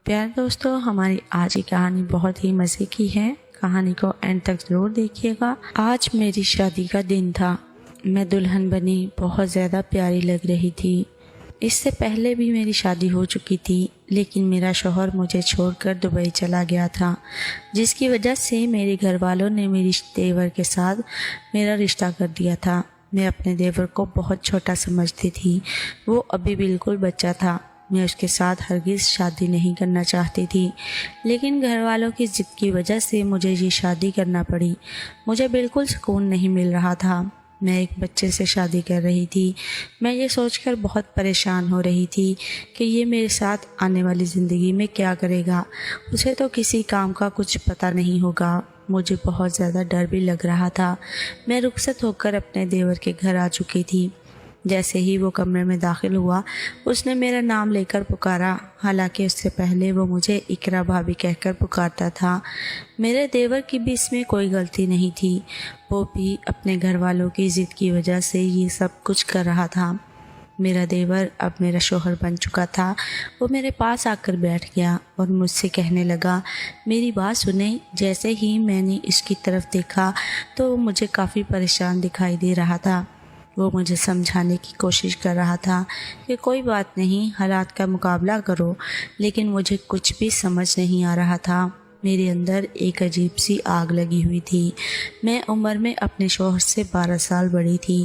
پیارے دوستو، ہماری آج کی کہانی بہت ہی مزے کی ہے۔ کہانی کو اینڈ تک ضرور دیکھیے گا۔ آج میری شادی کا دن تھا۔ میں دلہن بنی بہت زیادہ پیاری لگ رہی تھی۔ اس سے پہلے بھی میری شادی ہو چکی تھی، لیکن میرا شوہر مجھے چھوڑ کر دبئی چلا گیا تھا، جس کی وجہ سے میرے گھر والوں نے میری دیور کے ساتھ میرا رشتہ کر دیا تھا۔ میں اپنے دیور کو بہت چھوٹا سمجھتی تھی۔ وہ ابھی بالکل بچہ تھا۔ میں اس کے ساتھ ہرگز شادی نہیں کرنا چاہتی تھی، لیکن گھر والوں کی ضد کی وجہ سے مجھے یہ شادی کرنا پڑی۔ مجھے بالکل سکون نہیں مل رہا تھا۔ میں ایک بچے سے شادی کر رہی تھی۔ میں یہ سوچ کر بہت پریشان ہو رہی تھی کہ یہ میرے ساتھ آنے والی زندگی میں کیا کرے گا۔ اسے تو کسی کام کا کچھ پتہ نہیں ہوگا۔ مجھے بہت زیادہ ڈر بھی لگ رہا تھا۔ میں رخصت ہو کر اپنے دیور کے گھر آ چکی تھی۔ جیسے ہی وہ کمرے میں داخل ہوا، اس نے میرا نام لے کر پکارا، حالانکہ اس سے پہلے وہ مجھے اقرا بھابی کہہ کر پکارتا تھا۔ میرے دیور کی بھی اس میں کوئی غلطی نہیں تھی۔ وہ بھی اپنے گھر والوں کی ضد کی وجہ سے یہ سب کچھ کر رہا تھا۔ میرا دیور اب میرا شوہر بن چکا تھا۔ وہ میرے پاس آ کر بیٹھ گیا اور مجھ سے کہنے لگا، میری بات سنیں۔ جیسے ہی میں نے اس کی طرف دیکھا تو وہ مجھے کافی پریشان دکھائی دے رہا تھا۔ وہ مجھے سمجھانے کی کوشش کر رہا تھا کہ کوئی بات نہیں، حالات کا مقابلہ کرو، لیکن مجھے کچھ بھی سمجھ نہیں آ رہا تھا۔ میرے اندر ایک عجیب سی آگ لگی ہوئی تھی۔ میں عمر میں اپنے شوہر سے 12 سال بڑی تھی۔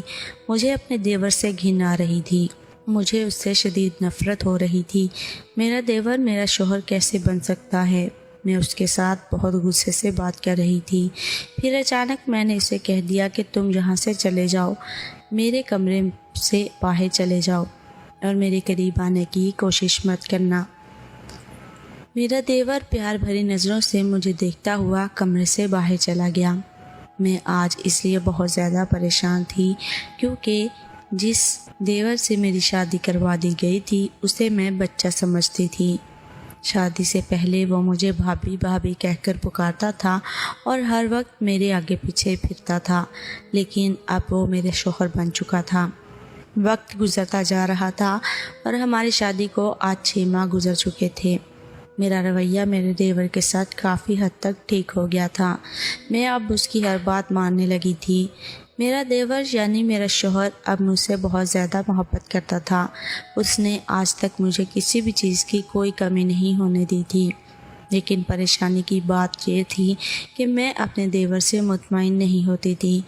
مجھے اپنے دیور سے گھن آ رہی تھی۔ مجھے اس سے شدید نفرت ہو رہی تھی۔ میرا دیور میرا شوہر کیسے بن سکتا ہے؟ میں اس کے ساتھ بہت غصے سے بات کر رہی تھی۔ پھر اچانک میں نے اسے کہہ دیا کہ تم یہاں سے چلے جاؤ، میرے کمرے سے باہر چلے جاؤ اور میرے قریب آنے کی کوشش مت کرنا۔ میرا دیور پیار بھری نظروں سے مجھے دیکھتا ہوا کمرے سے باہر چلا گیا۔ میں آج اس لیے بہت زیادہ پریشان تھی کیونکہ جس دیور سے میری شادی کروا دی گئی تھی اسے میں بچہ سمجھتی تھی۔ شادی سے پہلے وہ مجھے بھابی بھابی کہہ کر پکارتا تھا اور ہر وقت میرے آگے پیچھے پھرتا تھا، لیکن اب وہ میرے شوہر بن چکا تھا۔ وقت گزرتا جا رہا تھا اور ہماری شادی کو آج 6 ماہ گزر چکے تھے۔ میرا رویہ میرے دیور کے ساتھ کافی حد تک ٹھیک ہو گیا تھا۔ میں اب اس کی ہر بات ماننے لگی تھی۔ میرا دیور یعنی میرا شوہر اب مجھ سے بہت زیادہ محبت کرتا تھا۔ اس نے آج تک مجھے کسی بھی چیز کی کوئی کمی نہیں ہونے دی تھی، لیکن پریشانی کی بات یہ تھی کہ میں اپنے دیور سے مطمئن نہیں ہوتی تھی۔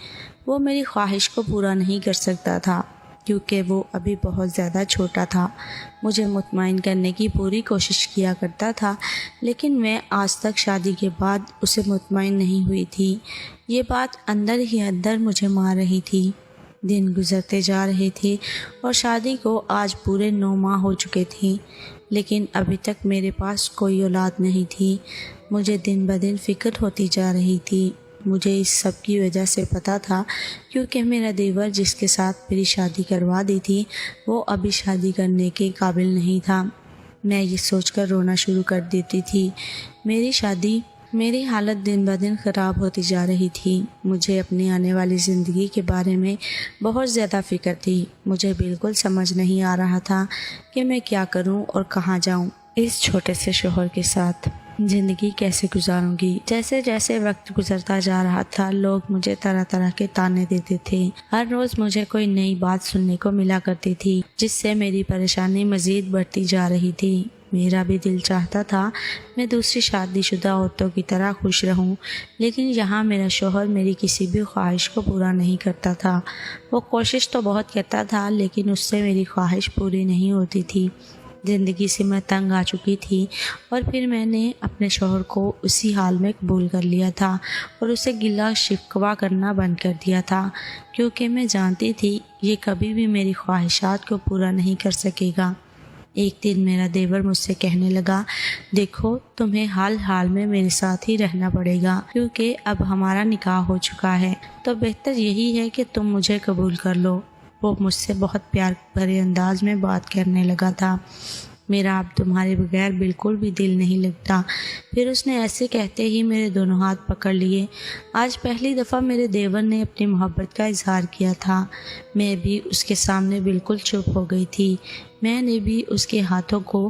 وہ میری خواہش کو پورا نہیں کر سکتا تھا کیونکہ وہ ابھی بہت زیادہ چھوٹا تھا۔ مجھے مطمئن کرنے کی پوری کوشش کیا کرتا تھا، لیکن میں آج تک شادی کے بعد اسے مطمئن نہیں ہوئی تھی۔ یہ بات اندر ہی اندر مجھے مار رہی تھی۔ دن گزرتے جا رہے تھے اور شادی کو آج پورے 9 ماہ ہو چکے تھے، لیکن ابھی تک میرے پاس کوئی اولاد نہیں تھی۔ مجھے دن بدن فکر ہوتی جا رہی تھی۔ مجھے اس سب کی وجہ سے پتہ تھا کیونکہ میرا دیور جس کے ساتھ میری شادی کروا دی تھی وہ ابھی شادی کرنے کے قابل نہیں تھا۔ میں یہ سوچ کر رونا شروع کر دیتی تھی۔ میری حالت دن بدن خراب ہوتی جا رہی تھی۔ مجھے اپنی آنے والی زندگی کے بارے میں بہت زیادہ فکر تھی۔ مجھے بالکل سمجھ نہیں آ رہا تھا کہ میں کیا کروں اور کہاں جاؤں۔ اس چھوٹے سے شوہر کے ساتھ زندگی کیسے گزاروں گی؟ جیسے جیسے وقت گزرتا جا رہا تھا، لوگ مجھے طرح طرح کے طعنے دیتے تھے۔ ہر روز مجھے کوئی نئی بات سننے کو ملا کرتی تھی، جس سے میری پریشانی مزید بڑھتی جا رہی تھی۔ میرا بھی دل چاہتا تھا میں دوسری شادی شدہ عورتوں کی طرح خوش رہوں، لیکن یہاں میرا شوہر میری کسی بھی خواہش کو پورا نہیں کرتا تھا۔ وہ کوشش تو بہت کرتا تھا، لیکن اس سے میری خواہش پوری نہیں ہوتی تھی۔ زندگی سے میں تنگ آ چکی تھی اور پھر میں نے اپنے شوہر کو اسی حال میں قبول کر لیا تھا اور اسے گلہ شکوہ کرنا بند کر دیا تھا، کیونکہ میں جانتی تھی یہ کبھی بھی میری خواہشات کو پورا نہیں کر سکے گا۔ ایک دن میرا دیور مجھ سے کہنے لگا، دیکھو تمہیں حال حال میں میرے ساتھ ہی رہنا پڑے گا کیونکہ اب ہمارا نکاح ہو چکا ہے، تو بہتر یہی ہے کہ تم مجھے قبول کر لو۔ وہ مجھ سے بہت پیار بھرے انداز میں بات کرنے لگا تھا۔ میرا اب تمہارے بغیر بالکل بھی دل نہیں لگتا۔ پھر اس نے ایسے کہتے ہی میرے دونوں ہاتھ پکڑ لیے۔ آج پہلی دفعہ میرے دیور نے اپنی محبت کا اظہار کیا تھا۔ میں بھی اس کے سامنے بالکل چپ ہو گئی تھی۔ میں نے بھی اس کے ہاتھوں کو